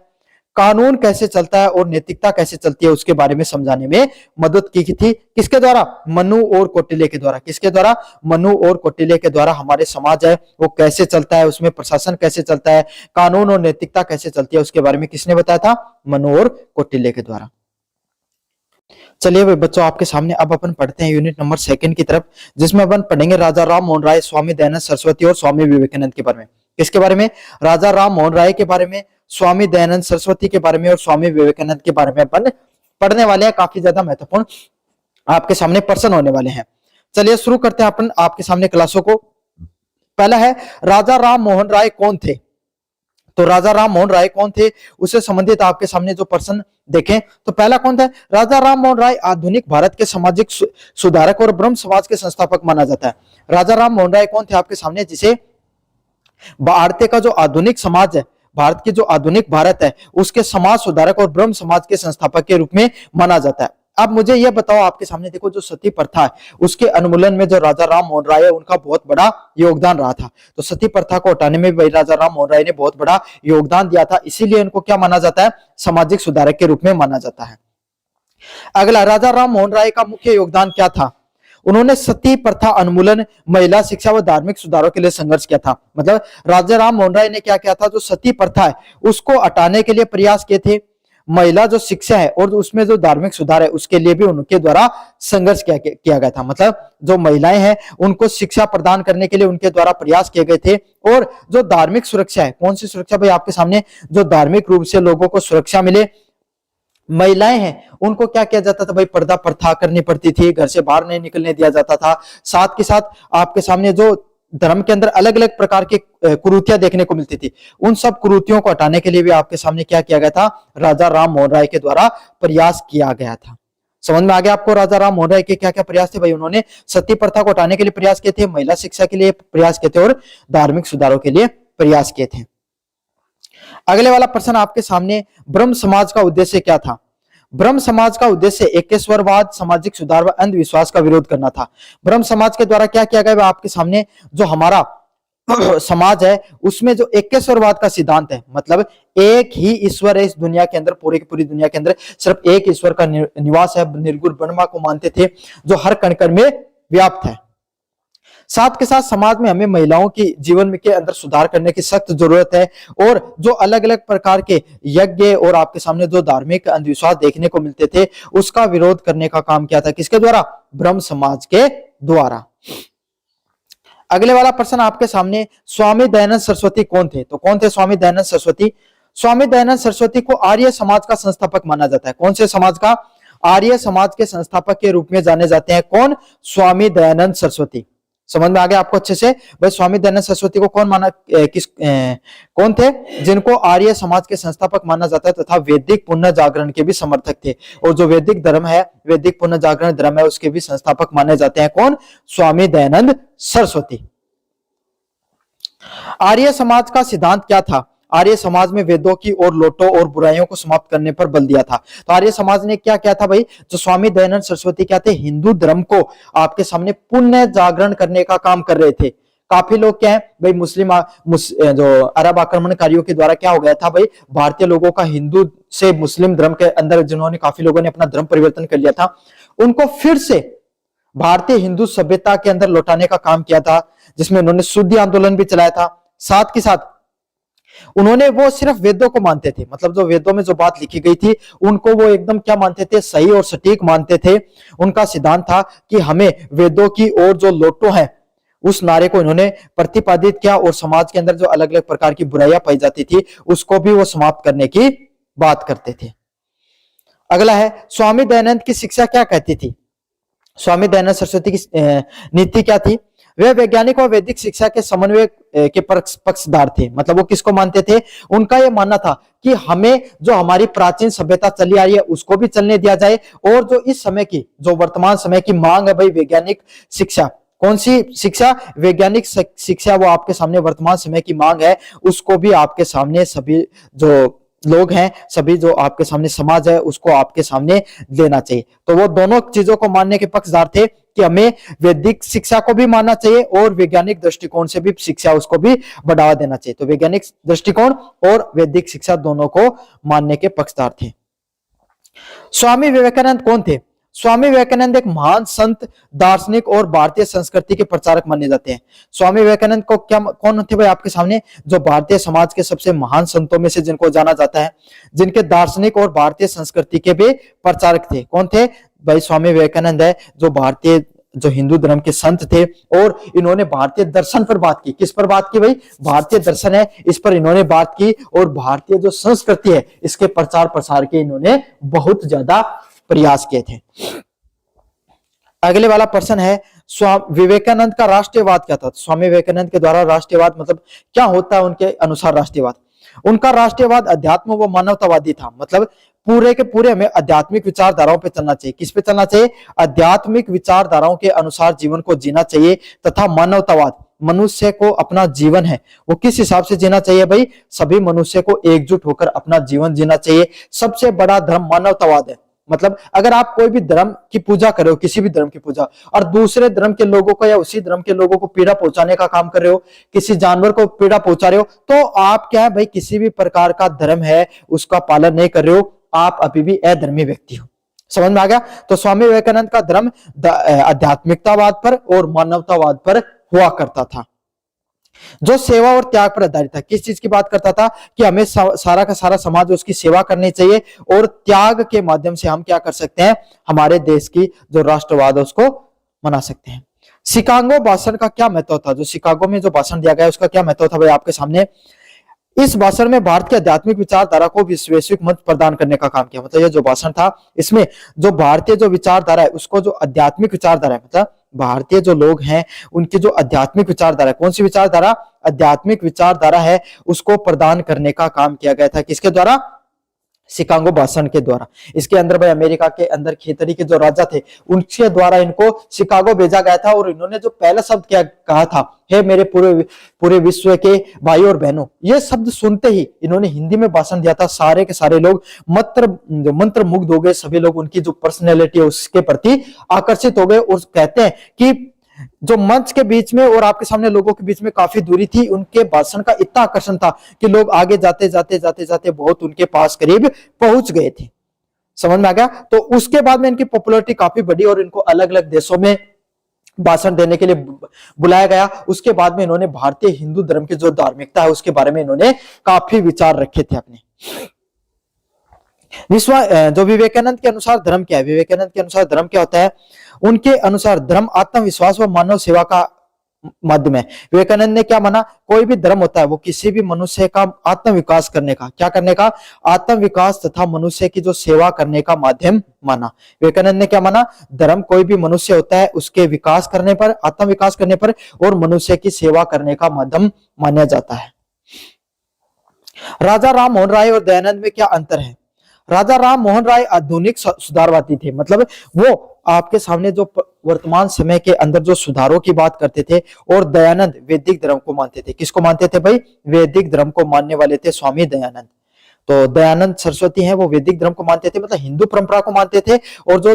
कानून कैसे चलता है और नैतिकता कैसे चलती है उसके बारे में समझाने में मदद की थी। किसके द्वारा? मनु और कौटिल्य के द्वारा। किसके द्वारा? मनु और कौटिल्य के द्वारा हमारे समाज है वो कैसे चलता है, उसमें प्रशासन कैसे चलता है, कानून और नैतिकता कैसे चलती है उसके बारे में किसने बताया था? मनु और कौटिल्य के द्वारा। चलिए भाई बच्चों, आपके सामने अब अपन पढ़ते हैं यूनिट नंबर 2 की तरफ, जिसमें अपन पढ़ेंगे राजा राम मोहन राय, स्वामी दयानंद सरस्वती और स्वामी विवेकानंद के बारे में। किसके बारे में? राजा राम मोहन राय के बारे में, स्वामी दयानंद सरस्वती के बारे में और स्वामी विवेकानंद के बारे में अपन पढ़ने वाले हैं। काफी ज्यादा महत्वपूर्ण आपके सामने प्रश्न होने वाले हैं। चलिए शुरू करते हैं अपन आपके सामने क्लासों को। पहला है राजा राम मोहन राय कौन थे? तो राजा राम मोहन राय कौन थे उससे संबंधित आपके सामने जो प्रश्न देखें तो पहला कौन था? राजा राम मोहन राय आधुनिक भारत के सामाजिक सुधारक और ब्रह्म समाज के संस्थापक माना जाता है। राजा राम मोहन राय कौन थे आपके सामने? जिसे भारत का जो आधुनिक समाज है, भारत की जो आधुनिक भारत है उसके समाज सुधारक और ब्रह्म समाज के संस्थापक के रूप में माना जाता है। अब मुझे यह बताओ, आपके सामने देखो, जो सती प्रथा है उसके उन्मूलन में जो राजा राम मोहन राय है उनका बहुत बड़ा योगदान रहा था। तो सती प्रथा को हटाने में भी राजा राम मोहन राय ने बहुत बड़ा योगदान दिया था, इसीलिए इनको क्या माना जाता है, सामाजिक सुधारक के रूप में माना जाता है। अगला, राजा राम मोहन राय का मुख्य योगदान क्या था? उन्होंने सती प्रथा उन्मूलन, महिला शिक्षा व धार्मिक सुधारों के लिए संघर्ष किया था। मतलब राजा राम मोहन राय ने क्या किया था, जो सती प्रथा है उसको हटाने के लिए प्रयास किए थे, महिला जो शिक्षा है और उसमें जो धार्मिक सुधार है उसके लिए भी उनके द्वारा संघर्ष किया गया था। मतलब जो महिलाएं हैं उनको शिक्षा प्रदान करने के लिए उनके द्वारा प्रयास किए गए थे। और जो धार्मिक सुरक्षा है, कौन सी सुरक्षा भाई, आपके सामने जो धार्मिक रूप से लोगों को सुरक्षा मिले, महिलाएं हैं उनको क्या किया जाता था भाई, पर्दा प्रथा करनी पड़ती थी, घर से बाहर नहीं निकलने दिया जाता था। साथ के साथ आपके सामने जो धर्म के अंदर अलग अलग प्रकार की कुरीतियां देखने को मिलती थी, उन सब कुरीतियों को हटाने के लिए भी आपके सामने क्या किया गया था, राजा राम मोहन राय के द्वारा प्रयास किया गया था। समझ में आ गया आपको राजा राम मोहन राय के क्या क्या प्रयास थे भाई? उन्होंने सती प्रथा को हटाने के लिए प्रयास किए थे, महिला शिक्षा के लिए प्रयास किए थे और धार्मिक सुधारों के लिए प्रयास किए थे। अगले वाला प्रश्न आपके सामने, ब्रह्म समाज का उद्देश्य क्या था? ब्रह्म समाज का उद्देश्य एकेश्वरवाद, सामाजिक सुधार व अंधविश्वास का विरोध करना था। ब्रह्म समाज के द्वारा क्या किया गया आपके सामने, जो हमारा समाज है उसमें जो एकेश्वरवाद का सिद्धांत है, मतलब एक ही ईश्वर है इस दुनिया के अंदर, पूरी की पूरी दुनिया के अंदर सिर्फ एक ईश्वर का निवास है, निर्गुण ब्रह्मा को मानते थे जो हर कण कण में व्याप्त है। साथ के साथ समाज में हमें महिलाओं की जीवन में के अंदर सुधार करने की सख्त जरूरत है, और जो अलग अलग प्रकार के यज्ञ और आपके सामने जो धार्मिक अंधविश्वास देखने को मिलते थे उसका विरोध करने का काम किया था, किसके द्वारा? ब्रह्म समाज के द्वारा। अगले वाला प्रश्न आपके सामने, स्वामी दयानंद सरस्वती कौन थे? तो कौन थे स्वामी दयानंद सरस्वती? स्वामी दयानंद सरस्वती को आर्य समाज का संस्थापक माना जाता है। कौन से समाज का? आर्य समाज के संस्थापक के रूप में जाने जाते हैं। कौन? स्वामी दयानंद सरस्वती। समझ में आ गया आपको अच्छे से भाई? स्वामी दयानंद सरस्वती को कौन माना, कौन थे जिनको आर्य समाज के संस्थापक माना जाता है तथा वैदिक पुनः जागरण के भी समर्थक थे, और जो वैदिक धर्म है, वैदिक पुनः जागरण धर्म है, उसके भी संस्थापक माने जाते हैं। कौन? स्वामी दयानंद सरस्वती। आर्य समाज का सिद्धांत क्या था? आर्य समाज में वेदों की और लोटों और बुराइयों को समाप्त करने पर बल दिया था। तो आर्य समाज ने क्या किया था भाई? जो स्वामी दयानंद सरस्वती क्या थे, हिंदू धर्म को आपके सामने पुण्य जागरण करने का काम कर रहे थे। काफी लोग क्या है भाई, जो अरब आक्रमणकारियों के द्वारा क्या हो गया था भाई, भारतीय लोगों का हिंदू से मुस्लिम धर्म के अंदर जिन्होंने काफी लोगों ने अपना धर्म परिवर्तन कर लिया था, उनको फिर से भारतीय हिंदू सभ्यता के अंदर लौटाने का काम किया था, जिसमें उन्होंने शुद्धि आंदोलन भी चलाया था। साथ के साथ उन्होंने, वो सिर्फ वेदों को मानते थे, मतलब जो वेदों में जो बात लिखी गई थी उनको वो एकदम क्या मानते थे, सही और सटीक मानते थे। उनका सिद्धांत था कि हमें वेदों की और जो लोटो है उस नारे को इन्होंने प्रतिपादित किया, और समाज के अंदर जो अलग अलग प्रकार की बुराइयां पाई जाती थी उसको भी वो समाप्त करने की बात करते थे। अगला है, स्वामी दयानंद की शिक्षा क्या कहती थी? स्वामी दयानंद सरस्वती की नीति क्या थी? वे वैज्ञानिक और वैदिक शिक्षा के समन्वय के पक्षधर थे। मतलब वो किसको मानते थे? उनका यह मानना था कि हमें जो हमारी प्राचीन सभ्यता चली आ रही है उसको भी चलने दिया जाए, और जो इस समय की, जो वर्तमान समय की मांग है भाई, वैज्ञानिक शिक्षा, कौन सी शिक्षा? वैज्ञानिक शिक्षा, वो आपके सामने वर्तमान समय की मांग है, उसको भी आपके सामने सभी जो लोग हैं, सभी जो आपके सामने समाज है उसको आपके सामने देना चाहिए। तो वो दोनों चीजों को मानने के पक्षधर थे कि हमें वैदिक शिक्षा को भी मानना चाहिए और वैज्ञानिक दृष्टिकोण से भी शिक्षा उसको भी बढ़ावा देना चाहिए। तो वैज्ञानिक दृष्टिकोण और वैदिक शिक्षा दोनों को मानने के पक्षधर थे। स्वामी विवेकानंद कौन थे? स्वामी विवेकानंद एक महान संत, दार्शनिक और भारतीय संस्कृति के प्रचारक माने जाते हैं। स्वामी विवेकानंद को क्या, कौन थे भाई आपके सामने? जो भारतीय समाज के सबसे महान संतों में से जिनको जाना जाता है, जिनके दार्शनिक और भारतीय संस्कृति के भी प्रचारक थे। कौन थे भाई? स्वामी विवेकानंद है, जो भारतीय, जो हिंदू धर्म के संत थे, और इन्होंने भारतीय दर्शन पर बात की। किस पर बात की भाई? भारतीय दर्शन है इस पर इन्होंने बात की, और भारतीय जो संस्कृति है इसके प्रचार प्रसार के इन्होंने बहुत ज्यादा प्रयास किए थे। अगले वाला प्रश्न है, स्वामी विवेकानंद का राष्ट्रीयवाद क्या था? स्वामी विवेकानंद के द्वारा राष्ट्रीयवाद मतलब क्या होता है उनके अनुसार राष्ट्रीयवाद? उनका राष्ट्रीयवाद अध्यात्म व मानवतावादी था। मतलब पूरे के पूरे हमें आध्यात्मिक विचारधाराओं पे चलना चाहिए। किस पे चलना चाहिए? आध्यात्मिक विचारधाराओं के अनुसार जीवन को जीना चाहिए, तथा मानवतावाद, मनुष्य को अपना जीवन है वो किस हिसाब से जीना चाहिए भाई? सभी मनुष्य को एकजुट होकर अपना जीवन जीना चाहिए। सबसे बड़ा धर्म मानवतावाद है। मतलब अगर आप कोई भी धर्म की पूजा कर रहे हो, किसी भी धर्म की पूजा, और दूसरे धर्म के लोगों को या उसी धर्म के लोगों को पीड़ा पहुंचाने का काम कर रहे हो, किसी जानवर को पीड़ा पहुंचा रहे हो, तो आप क्या है भाई, किसी भी प्रकार का धर्म है उसका पालन नहीं कर रहे हो, आप अभी भी अधर्मी व्यक्ति हो। समझ में आ गया? तो स्वामी विवेकानंद का धर्म आध्यात्मिकतावाद पर और मानवतावाद पर हुआ करता था, जो सेवा और त्याग पर आधारित था। किस चीज की बात करता था? कि हमें सारा का सारा समाज उसकी सेवा करनी चाहिए और त्याग के माध्यम से हम क्या कर सकते हैं, हमारे देश की जो राष्ट्रवाद है उसको मना सकते हैं। शिकागो भाषण का क्या महत्व था? जो शिकागो में जो भाषण दिया गया उसका क्या महत्व था भाई आपके सामने? इस भाषण में भारत की आध्यात्मिक विचारधारा को वैश्विक मंच प्रदान करने का काम किया। मतलब ये जो भाषण था इसमें जो भारतीय जो विचारधारा है उसको, जो आध्यात्मिक विचारधारा है, मतलब भारतीय जो लोग हैं उनकी जो आध्यात्मिक विचारधारा है, कौन सी विचारधारा? आध्यात्मिक विचारधारा है, उसको प्रदान करने का काम किया गया था। किसके द्वारा? शिकागो भाषण के द्वारा। इसके अंदर भाई अमेरिका के अंदर खेतरी के जो राजा थे उनके द्वारा इनको शिकागो भेजा गया था, और इन्होंने जो पहला शब्द क्या कहा था, हे मेरे पूरे विश्व के भाई और बहनों, ये शब्द सुनते ही इन्होंने हिंदी में भाषण दिया था। सारे के सारे लोग मंत्र मुग्ध हो गए, सभी लोग उनकी जो पर्सनैलिटी है उसके प्रति आकर्षित हो गए, और कहते हैं कि जो मंच के बीच में और आपके सामने लोगों के बीच में काफी दूरी थी, उनके भाषण का इतना आकर्षण था कि लोग आगे जाते जाते जाते जाते बहुत उनके पास करीब पहुंच गए थे। समझ में आ गया? तो उसके बाद में इनकी पॉपुलैरिटी काफी बढ़ी और इनको अलग अलग देशों में भाषण देने के लिए बुलाया गया। उसके बाद में इन्होंने भारतीय हिंदू धर्म की जो धार्मिकता है उसके बारे में इन्होंने काफी विचार रखे थे अपने। जो विवेकानंद के अनुसार धर्म क्या है? विवेकानंद के अनुसार धर्म क्या होता है? उनके अनुसार धर्म आत्मविश्वास व मानव सेवा का माध्यम है। विवेकानंद ने क्या माना? कोई भी धर्म होता है वो किसी भी मनुष्य का आत्मविकास करने का, क्या करने का? आत्मविकास तथा मनुष्य की जो सेवा करने का माध्यम माना। विवेकानंद ने क्या माना? धर्म कोई भी मनुष्य होता है उसके विकास करने पर, आत्मविकास करने पर और मनुष्य की सेवा करने का माध्यम माना जाता है। राजा राम मोहन राय और दयानंद में क्या अंतर है? राजा राम मोहन राय आधुनिक सुधारवादी थे, मतलब वो आपके सामने जो वर्तमान समय के अंदर जो सुधारों की बात करते थे, और दयानंद वैदिक धर्म को मानते थे। किसको मानते थे भाई? वैदिक धर्म को मानने वाले थे स्वामी दयानंद। तो दयानंद सरस्वती हैं वो वैदिक धर्म को मानते थे, मतलब हिंदू परंपरा को मानते थे, और जो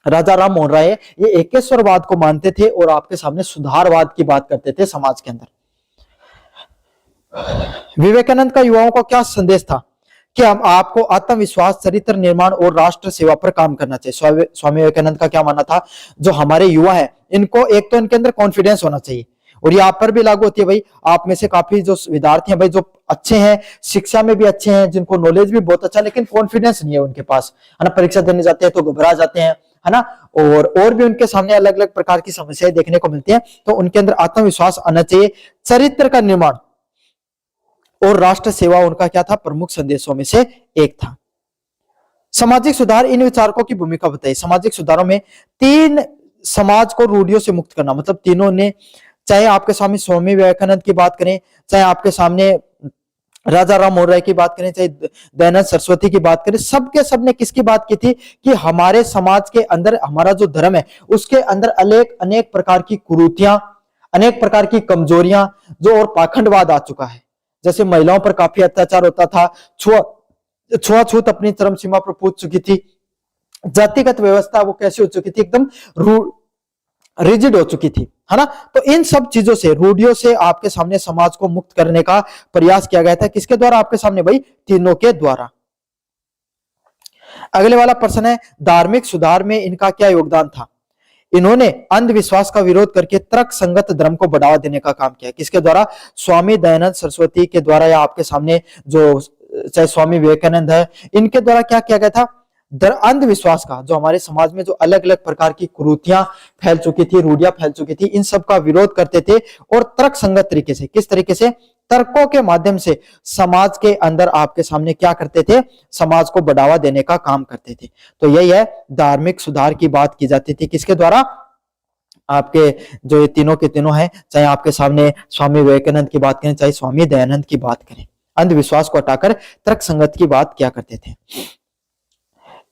राजा राम मोहन राय ये एकेश्वरवाद को मानते थे और आपके सामने सुधारवाद की बात करते थे समाज के अंदर। विवेकानंद का युवाओं को क्या संदेश था? कि हम आपको आत्मविश्वास, चरित्र निर्माण और राष्ट्र सेवा पर काम करना चाहिए। स्वामी विवेकानंद का क्या मानना था? जो हमारे युवा है इनको एक तो इनके अंदर कॉन्फिडेंस होना चाहिए, और ये आप पर भी लागू होती है भाई। आप में से काफी जो विद्यार्थी हैं भाई जो अच्छे हैं, शिक्षा में भी अच्छे हैं, जिनको नॉलेज भी बहुत अच्छा, लेकिन कॉन्फिडेंस नहीं है उनके पास, है ना। परीक्षा देने जाते हैं तो घबरा जाते हैं, है ना, और भी उनके सामने अलग अलग प्रकार की समस्याएं देखने को मिलती हैं। तो उनके अंदर आत्मविश्वास आना चाहिए। चरित्र का निर्माण और राष्ट्र सेवा उनका क्या था? प्रमुख संदेशों में से एक था। सामाजिक सुधार, इन विचारकों की भूमिका बताइए। सामाजिक सुधारों में तीन, समाज को रूढ़ियों से मुक्त करना, मतलब तीनों ने, चाहे आपके सामने स्वामी विवेकानंद की बात करें, चाहे आपके सामने राजा राम मोहन राय की बात करें, चाहे दयानंद सरस्वती की बात करें, सबके सबने किसकी बात की थी? कि हमारे समाज के अंदर, हमारा जो धर्म है उसके अंदर अनेक प्रकार की कुरीतियां, अनेक प्रकार की कमजोरियां, जो और पाखंडवाद आ चुका है। जैसे महिलाओं पर काफी अत्याचार होता था, छुआछूत अपनी चरम सीमा पर पहुंच चुकी थी, जातिगत व्यवस्था वो कैसी हो चुकी थी? एकदम रिजिड हो चुकी थी, है ना। तो इन सब चीजों से, रूढ़ियों से आपके सामने समाज को मुक्त करने का प्रयास किया गया था। किसके द्वारा? आपके सामने भाई तीनों के द्वारा। अगले वाला प्रश्न है, धार्मिक सुधार में इनका क्या योगदान था? इन्होंने अंधविश्वास का विरोध करके तर्क संगत धर्म को बढ़ावा देने का काम किया। किसके द्वारा? स्वामी दयानंद सरस्वती के द्वारा, या आपके सामने जो चाहे स्वामी विवेकानंद है, इनके द्वारा क्या किया गया था? अंधविश्वास का, जो हमारे समाज में जो अलग अलग प्रकार की कुरीतियां फैल चुकी थी, रूढ़ियां फैल चुकी थी, इन सब का विरोध करते थे, और तर्क संगत तरीके से, किस तरीके से? तर्कों के माध्यम से समाज के अंदर आपके सामने क्या करते थे? समाज को बढ़ावा देने का काम करते थे। तो यही है, धार्मिक सुधार की बात की जाती थी। किसके द्वारा? आपके जो ये तीनों के तीनों हैं, चाहे आपके सामने स्वामी विवेकानंद की बात करें, चाहे स्वामी दयानंद की बात करें, अंधविश्वास को हटाकर तर्क संगत की बात क्या करते थे।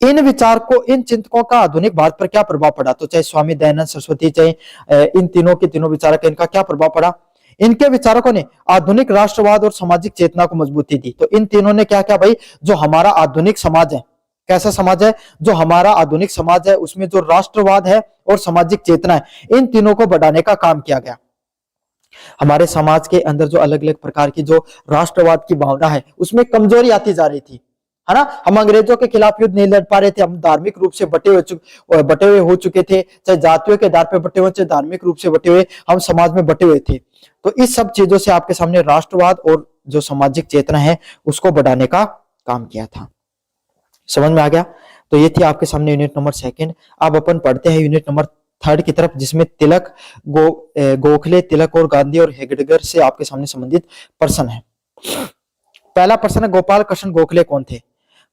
इन विचार को, इन चिंतकों का आधुनिक भारत पर क्या प्रभाव पड़ा? तो चाहे स्वामी दयानंद सरस्वती, चाहे इन तीनों के तीनों विचारक, इनका क्या प्रभाव पड़ा? इनके विचारकों ने आधुनिक राष्ट्रवाद और सामाजिक चेतना को मजबूती दी। तो इन तीनों ने क्या क्या भाई? जो हमारा आधुनिक समाज है, कैसा समाज है? जो हमारा आधुनिक समाज है उसमें जो राष्ट्रवाद है और सामाजिक चेतना है, इन तीनों को बढ़ाने का काम किया गया। हमारे समाज के अंदर जो अलग अलग प्रकार की जो राष्ट्रवाद की भावना है उसमें कमजोरी आती जा रही थी, है ना। हम अंग्रेजों के खिलाफ युद्ध नहीं लड़ पा रहे थे, हम धार्मिक रूप से बटे हुए हो चुके थे, चाहे जातियों के आधार पर बटे हुए, चाहे धार्मिक रूप से बटे हुए, हम समाज में बटे हुए थे। तो इस सब चीजों से आपके सामने राष्ट्रवाद और जो सामाजिक चेतना है उसको बढ़ाने का काम किया था। समझ में आ गया? तो ये थी आपके सामने यूनिट नंबर 2। अब अपन पढ़ते हैं यूनिट नंबर 3 की तरफ, जिसमें तिलक, गोखले, तिलक और गांधी और हेगडेकर से आपके सामने संबंधित प्रश्न है। पहला प्रश्न है, गोपाल कृष्ण गोखले कौन थे?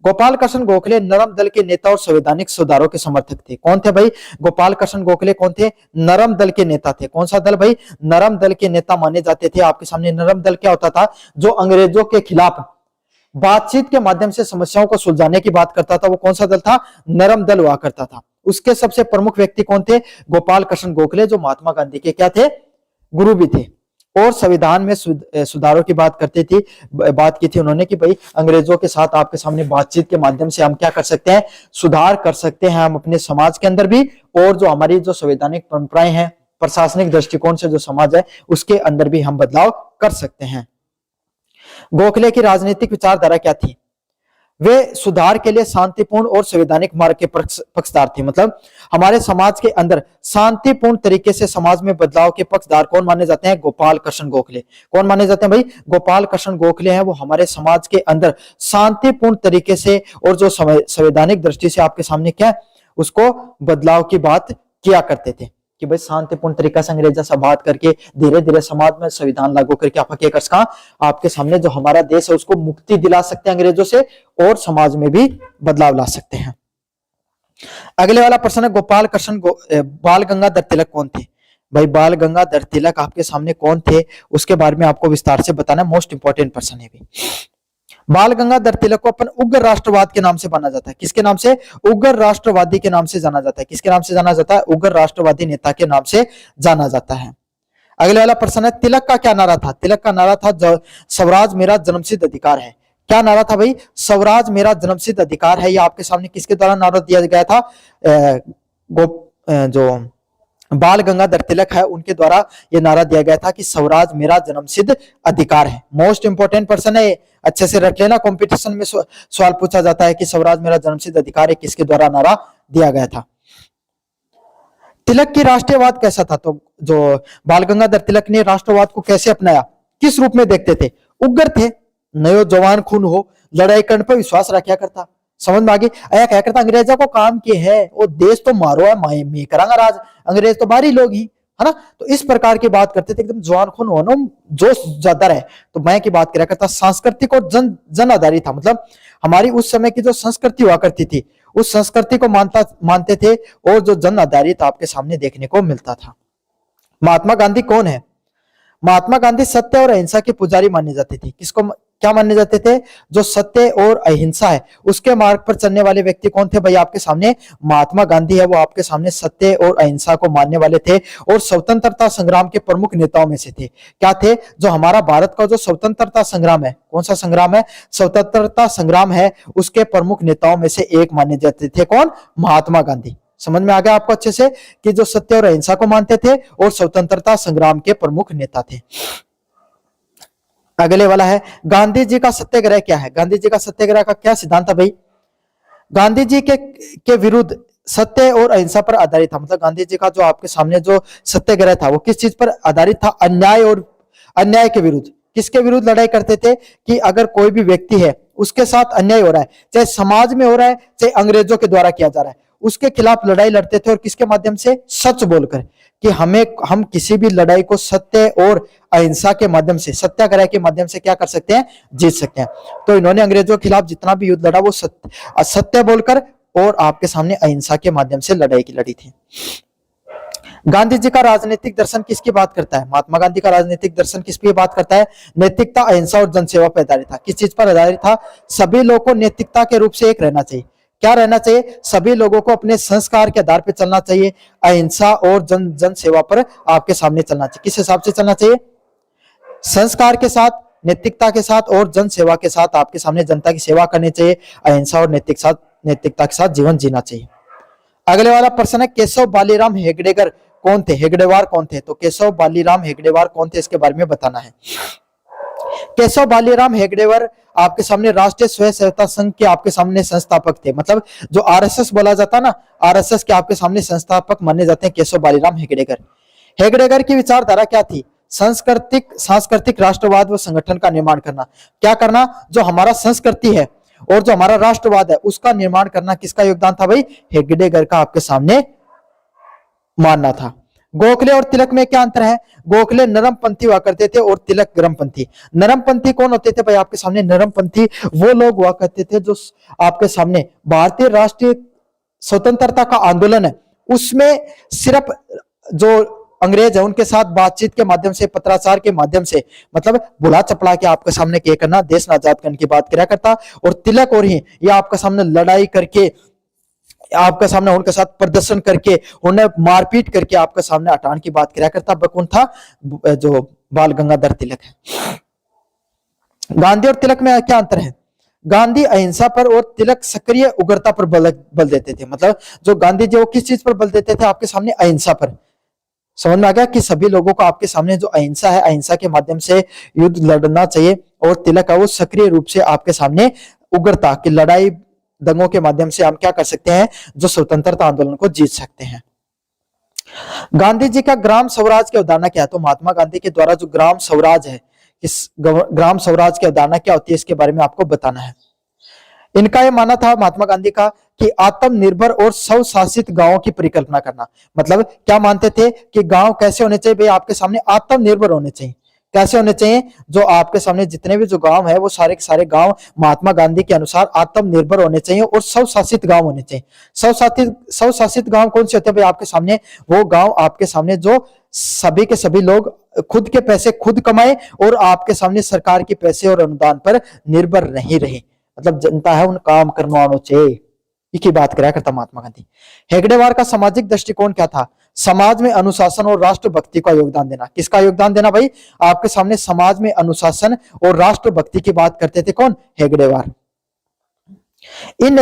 गोपाल कृष्ण गोखले नरम दल के नेता और संवैधानिक सुधारों के समर्थक थे। कौन थे भाई? गोपाल कृष्ण गोखले कौन थे? नरम दल के नेता थे। कौन सा दल भाई? नरम दल के नेता माने जाते थे। आपके सामने नरम दल क्या होता था? जो अंग्रेजों के खिलाफ बातचीत के माध्यम से समस्याओं को सुलझाने की बात करता था, वो कौन सा दल था? नरम दल हुआ करता था। उसके सबसे प्रमुख व्यक्ति कौन थे? गोपाल कृष्ण गोखले, जो महात्मा गांधी के क्या थे? गुरु भी थे। और संविधान में सुधारों की बात की थी उन्होंने कि भाई अंग्रेजों के साथ आपके सामने बातचीत के माध्यम से हम क्या कर सकते हैं? सुधार कर सकते हैं हम अपने समाज के अंदर भी, और जो हमारी जो संवैधानिक परंपराएं हैं, प्रशासनिक दृष्टिकोण से जो समाज है उसके अंदर भी हम बदलाव कर सकते हैं। गोखले की राजनीतिक विचारधारा क्या थी? वे सुधार के लिए शांतिपूर्ण और संवैधानिक मार्ग के पक्षधार थे। मतलब हमारे समाज के अंदर शांतिपूर्ण तरीके से समाज में बदलाव के पक्षधार कौन माने जाते हैं? गोपाल कृष्ण गोखले। कौन माने जाते हैं भाई? गोपाल कृष्ण गोखले हैं। वो हमारे समाज के अंदर शांतिपूर्ण तरीके से और जो संवैधानिक दृष्टि से आपके सामने क्या है उसको बदलाव की बात किया करते थे कि भाई शांतिपूर्ण तरीका से अंग्रेजों से बात करके धीरे धीरे समाज में संविधान लागू करके आपके सामने जो हमारा देश है उसको मुक्ति दिला सकते हैं अंग्रेजों से, और समाज में भी बदलाव ला सकते हैं। अगले वाला प्रश्न है, गोपाल कृष्ण बाल गंगाधर तिलक कौन थे? भाई बाल गंगाधर तिलक आपके सामने कौन थे उसके बारे में आपको विस्तार से बताना। मोस्ट इंपॉर्टेंट प्रश्न है भी। बाल गंगाधर तिलक को अपन उग्र राष्ट्रवाद के नाम से जाना जाता है। किसके नाम से? उग्र राष्ट्रवादी के नाम से जाना जाता है। किसके नाम से जाना जाता है? उग्र राष्ट्रवादी नेता के नाम से जाना जाता है। अगले वाला प्रश्न है, तिलक का क्या नारा था? तिलक का नारा था स्वराज मेरा जन्मसिद्ध अधिकार है। क्या नारा था भाई? स्वराज मेरा जन्मसिद्ध अधिकार है। ये आपके सामने किसके द्वारा नारा दिया गया था? जो बाल गंगाधर तिलक है उनके द्वारा यह नारा दिया गया था कि स्वराज मेरा जन्मसिद्ध अधिकार है। मोस्ट इंपोर्टेंट पर्सन है, अच्छे से रख लेना। कंपटीशन में सवाल पूछा जाता है कि स्वराज मेरा जन्मसिद्ध अधिकार है किसके द्वारा नारा दिया गया था। तिलक की राष्ट्रवाद कैसा था? तो जो बाल गंगाधर तिलक ने राष्ट्रवाद को कैसे अपनाया, किस रूप में देखते थे? उग्र थे, नयो जवान खून हो, लड़ाई करने पर विश्वास रखा करता। समझ में आ गई? आया क्या करता? अंग्रेजों को काम के है वो देश तो मारो है, मैं करांगा राज, अंग्रेज तो बाहरी लोग ही, है ना। तो इस प्रकार की बात करते थे, एकदम जवान खून हो ना, जोश ज्यादा रहे। तो मैं की बात करा करता। सांस्कृतिक और जन आधारित था। मतलब हमारी उस समय की जो संस्कृति हुआ करती थी उस संस्कृति को मानते थे और जो जन आधारित आपके सामने देखने को मिलता था। महात्मा गांधी कौन है? महात्मा गांधी सत्य और अहिंसा के पुजारी माने जाते थे। किसको क्या माने जाते थे? जो सत्य और अहिंसा है उसके मार्ग पर चलने वाले व्यक्ति कौन थे भाई? आपके सामने महात्मा गांधी है। वो आपके सामने सत्य और अहिंसा को मानने वाले थे और स्वतंत्रता संग्राम के प्रमुख नेताओं में से थे। क्या थे? जो हमारा भारत का जो स्वतंत्रता संग्राम है, कौन सा संग्राम है? स्वतंत्रता संग्राम है, उसके प्रमुख नेताओं में से एक माने जाते थे। कौन? महात्मा गांधी। समझ में आ गया आपको अच्छे से कि जो सत्य और अहिंसा को मानते थे और स्वतंत्रता संग्राम के प्रमुख नेता थे। अगले वाला है, गांधी जी का सत्याग्रह क्या है? गांधी जी का सत्याग्रह का क्या सिद्धांत था भाई? गांधी जी के विरुद्ध सत्य और अहिंसा पर आधारित था। मतलब गांधी जी का जो आपके सामने जो सत्याग्रह था वो किस चीज पर आधारित था? अन्याय के विरुद्ध। किसके विरुद्ध लड़ाई करते थे? कि अगर कोई भी व्यक्ति है उसके साथ अन्याय हो रहा है, चाहे समाज में हो रहा है चाहे अंग्रेजों के द्वारा किया जा रहा है, उसके खिलाफ लड़ाई लड़ते थे। और किसके माध्यम से? सच बोलकर कि हम किसी भी लड़ाई को सत्य और अहिंसा के माध्यम से, सत्याग्रह के माध्यम से क्या कर सकते हैं? जीत सकते हैं। तो इन्होंने अंग्रेजों के खिलाफ जितना भी युद्ध लड़ा वो सत्य बोलकर और आपके सामने अहिंसा के माध्यम से लड़ाई की लड़ी थी। गांधी जी का राजनीतिक दर्शन किसकी बात करता है? महात्मा गांधी का राजनीतिक दर्शन किस पे बात करता है? नैतिकता, अहिंसा और जनसेवा पर आधारित था। किस चीज पर आधारित था? सभी लोगों को नैतिकता के रूप से एक रहना चाहिए। क्या रहना चाहिए? सभी लोगों को अपने संस्कार के आधार पर चलना चाहिए। अहिंसा और जन सेवा पर आपके सामने चलना चाहिए। किस हिसाब से चलना चाहिए? संस्कार के साथ, नैतिकता के साथ और जन सेवा के साथ आपके सामने जनता की सेवा करनी चाहिए। अहिंसा और नैतिकता के साथ जीवन जीना चाहिए। अगले वाला प्रश्न है, केशव बालीराम हेगडेकर कौन थे, हेगडेवार कौन थे? तो केशव बालीराम हेगडेवार कौन थे, इसके बारे में बताना है। केशव बालीराम हेगडेवार आपके सामने राष्ट्रीय स्वयं सेवता संघ के आपके सामने संस्थापक थे। मतलब जो आरएसएस बोला जाता है ना, आरएसएस के आपके सामने संस्थापक माने जाते हैं केशव बालीराम हेगडेकर। हेगडेकर की विचारधारा क्या थी? सांस्कृतिक राष्ट्रवाद व संगठन का निर्माण करना। क्या करना? जो हमारा संस्कृति है और जो हमारा राष्ट्रवाद है उसका निर्माण करना। किसका योगदान था भाई? हेगडेकर का आपके सामने मानना था। गोखले और तिलक में क्या अंतर है? गोखले नरमपंथी हुआ करते थे और तिलक गरमपंथी। नरमपंथी कौन होते थे भाई आपके सामने? नरमपंथी वो लोग हुआ करते थे जो आपके सामने भारतीय राष्ट्रीय स्वतंत्रता का आंदोलन है उसमें सिर्फ जो अंग्रेज है उनके साथ बातचीत के माध्यम से, पत्राचार के माध्यम से, मतलब बुला चपड़ा के आपके सामने क्या करना, देश आजाद करने की बात करा करता। और तिलक और ही ये आपके सामने लड़ाई करके, आपके सामने उनके साथ प्रदर्शन करके, उन्हें मारपीट करके आपके सामने हटाने की बात करा करता। कौन था? जो बाल गंगाधर तिलक है। गांधी और तिलक में क्या अंतर है? गांधी अहिंसा पर और तिलक सक्रिय उग्रता पर बल देते थे। मतलब जो गांधी जी वो किस चीज पर बल देते थे आपके सामने? अहिंसा पर। समझ में आ गया कि सभी लोगों को आपके सामने जो अहिंसा है, अहिंसा के माध्यम से युद्ध लड़ना चाहिए। और तिलक है वो सक्रिय रूप से आपके सामने उग्रता की लड़ाई दंगों के माध्यम से हम क्या कर सकते हैं? जो स्वतंत्रता आंदोलन को जीत सकते हैं। गांधी जी का ग्राम स्वराज की अवधारणा क्या है? तो महात्मा गांधी के द्वारा जो ग्राम स्वराज है, इस ग्राम स्वराज की अवधारणा क्या होती है इसके बारे में आपको बताना है। इनका यह मानना था महात्मा गांधी का कि आत्मनिर्भर और स्वशासित गांवों की परिकल्पना करना। मतलब क्या मानते थे कि गांव कैसे होने चाहिए भाई आपके सामने? आत्मनिर्भर होने चाहिए। कैसे होने चाहिए? जो आपके सामने जितने भी जो गांव है वो सारे के सारे गांव महात्मा गांधी के अनुसार आत्मनिर्भर होने चाहिए और स्वशासित गांव होने चाहिए। स्वशासित गांव कौन से होते हैं भाई आपके सामने? वो गांव आपके सामने जो सभी के सभी लोग खुद के पैसे खुद कमाए और आपके सामने सरकार के पैसे और अनुदान पर निर्भर नहीं रहे। मतलब जनता है उन काम करना चाहिए, की बात करा करता महात्मा गांधी। हेगडेवार का सामाजिक दृष्टिकोण क्या था? समाज में अनुशासन और राष्ट्रभक्ति का योगदान देना। किसका योगदान देना भाई? आपके सामने समाज में अनुशासन और राष्ट्रभक्ति की बात करते थे। कौन? हेगडेवार। इन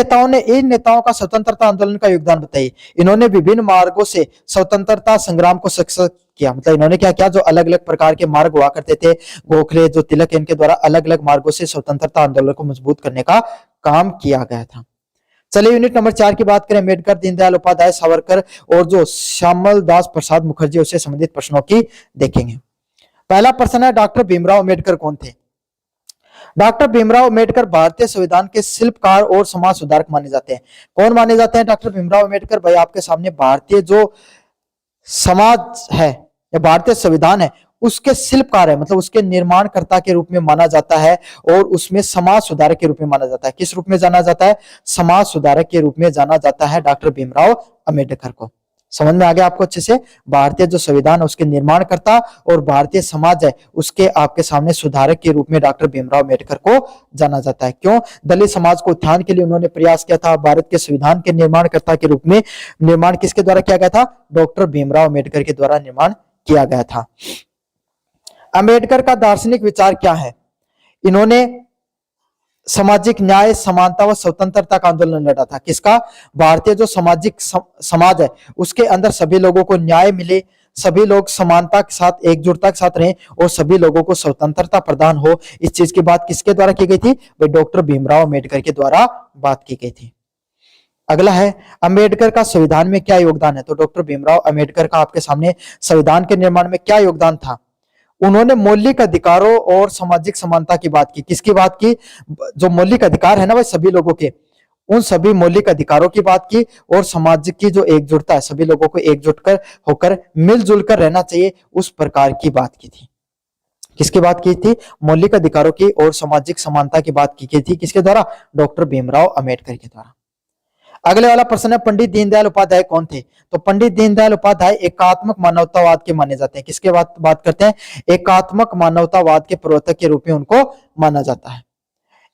नेताओं का स्वतंत्रता आंदोलन का योगदान बताइए। इन्होंने विभिन्न मार्गों से स्वतंत्रता संग्राम को सशक्त किया। मतलब इन्होंने क्या किया? जो अलग अलग प्रकार के मार्ग हुआ करते थे, गोखले जो तिलक, इनके द्वारा अलग अलग मार्गों से स्वतंत्रता आंदोलन को मजबूत करने का काम किया गया था। चलिए यूनिट नंबर 4 की बात करें। अम्बेडकर, दीनदयाल उपाध्याय, सावरकर और जो श्यामल दास प्रसाद मुखर्जी उससे संबंधित प्रश्नों की देखेंगे। पहला प्रश्न है, डॉक्टर भीमराव अम्बेडकर कौन थे? डॉक्टर भीमराव अम्बेडकर भारतीय संविधान के शिल्पकार और समाज सुधारक माने जाते हैं। कौन माने जाते हैं डॉक्टर भीमराव अम्बेडकर? भाई आपके सामने भारतीय जो समाज है या भारतीय संविधान है उसके शिल्पकार है, मतलब उसके निर्माणकर्ता के रूप में माना जाता है और उसमें समाज सुधारक के रूप में माना जाता है। किस रूप में जाना जाता है? समाज सुधारक के रूप में जाना जाता है डॉक्टर भीमराव अम्बेडकर को। समझ में आ गया आपको अच्छे से? भारतीय जो संविधान है उसके निर्माणकर्ता और भारतीय समाज है उसके आपके सामने सुधारक के रूप में डॉक्टर भीमराव अम्बेडकर को जाना जाता है। क्यों? दलित समाज को उत्थान के लिए उन्होंने प्रयास किया था। भारत के संविधान के निर्माणकर्ता के रूप में निर्माण किसके द्वारा किया गया था? डॉक्टर भीमराव अम्बेडकर के द्वारा निर्माण किया गया था। अम्बेडकर का दार्शनिक विचार क्या है? इन्होंने सामाजिक न्याय, समानता व स्वतंत्रता का आंदोलन लड़ा था। किसका? भारतीय जो सामाजिक समाज है उसके अंदर सभी लोगों को न्याय मिले, सभी लोग समानता के साथ, एकजुटता के साथ रहें और सभी लोगों को स्वतंत्रता प्रदान हो। इस चीज की बात किसके द्वारा की गई थी? वह डॉक्टर भीमराव अम्बेडकर के द्वारा बात की गई थी। अगला है, अम्बेडकर का संविधान में क्या योगदान है? तो डॉक्टर भीमराव अम्बेडकर का आपके सामने संविधान के निर्माण में क्या योगदान था? उन्होंने मौलिक अधिकारों और सामाजिक समानता की बात की। किसकी बात की? जो मौलिक अधिकार है ना भाई सभी लोगों के, उन सभी मौलिक अधिकारों की बात की और समाज की जो एकजुटता है, सभी लोगों को एकजुट कर होकर मिलजुल कर रहना चाहिए, उस प्रकार की बात की थी। किसकी बात की थी? मौलिक अधिकारों की और सामाजिक समानता की बात की थी। किसके द्वारा? डॉक्टर भीमराव अम्बेडकर के द्वारा। अगले वाला प्रश्न है, पंडित दीनदयाल उपाध्याय कौन थे? तो पंडित दीनदयाल उपाध्याय एकात्मक मानवतावाद के माने जाते हैं। किसके बात करते हैं? एकात्मक मानवतावाद के प्रवर्तक के रूप में उनको माना जाता है।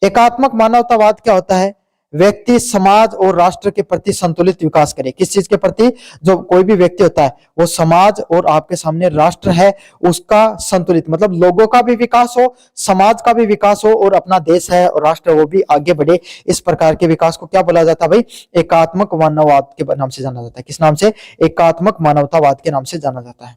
एकात्मक मानवतावाद क्या होता है? व्यक्ति समाज और राष्ट्र के प्रति संतुलित विकास करे। किस चीज के प्रति? जो कोई भी व्यक्ति होता है वो समाज और आपके सामने राष्ट्र है उसका संतुलित, मतलब लोगों का भी विकास हो, समाज का भी विकास हो और अपना देश है और राष्ट्र वो भी आगे बढ़े। इस प्रकार के विकास को क्या बोला जाता है भाई? एकात्मक मानववाद के नाम से जाना जाता है। किस नाम से? एकात्मक मानवतावाद के नाम से जाना जाता है।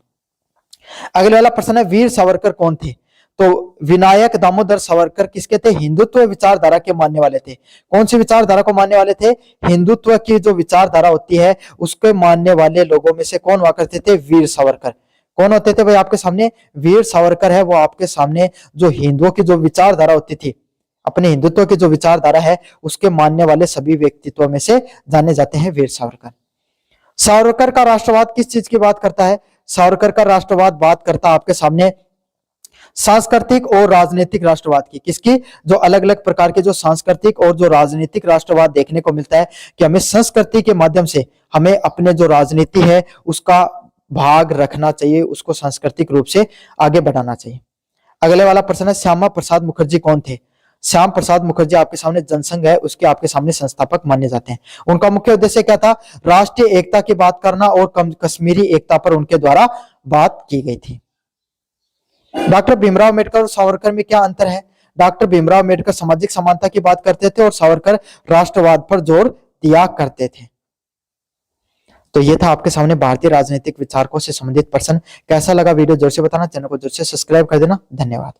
अगले वाला प्रश्न है, वीर सावरकर कौन थे? तो विनायक दामोदर सावरकर किसके थे? हिंदुत्व विचारधारा के मानने वाले थे। कौन सी विचारधारा को मानने वाले थे? हिंदुत्व की जो विचारधारा होती है उसके मानने वाले लोगों में से कौन हुआ करते थे? वीर सावरकर। कौन होते थे भाई आपके सामने? वीर सावरकर है वो आपके सामने जो हिंदुओं की जो विचारधारा होती थी, अपने हिंदुत्व की जो विचारधारा है उसके मानने वाले सभी व्यक्तित्व में से जाने जाते हैं वीर सावरकर। सावरकर का राष्ट्रवाद किस चीज की बात करता है? सावरकर का राष्ट्रवाद बात करता है आपके सामने सांस्कृतिक और राजनीतिक राष्ट्रवाद की। किसकी? जो अलग अलग प्रकार के जो सांस्कृतिक और जो राजनीतिक राष्ट्रवाद देखने को मिलता है कि हमें संस्कृति के माध्यम से हमें अपने जो राजनीति है उसका भाग रखना चाहिए, उसको सांस्कृतिक रूप से आगे बढ़ाना चाहिए। अगले वाला प्रश्न है, श्यामा प्रसाद मुखर्जी कौन थे? श्याम प्रसाद मुखर्जी आपके सामने जनसंघ है उसके आपके सामने संस्थापक माने जाते हैं। उनका मुख्य उद्देश्य क्या था? राष्ट्रीय एकता की बात करना और कश्मीरी एकता पर उनके द्वारा बात की गई थी। डॉक्टर भीमराव अम्बेडकर और सावरकर में क्या अंतर है? डॉक्टर भीमराव अम्बेडकर सामाजिक समानता की बात करते थे और सावरकर राष्ट्रवाद पर जोर दिया करते थे। तो ये था आपके सामने भारतीय राजनीतिक विचारकों से संबंधित प्रश्न। कैसा लगा वीडियो? जोर से बताना, चैनल को जोर से सब्सक्राइब कर देना। धन्यवाद।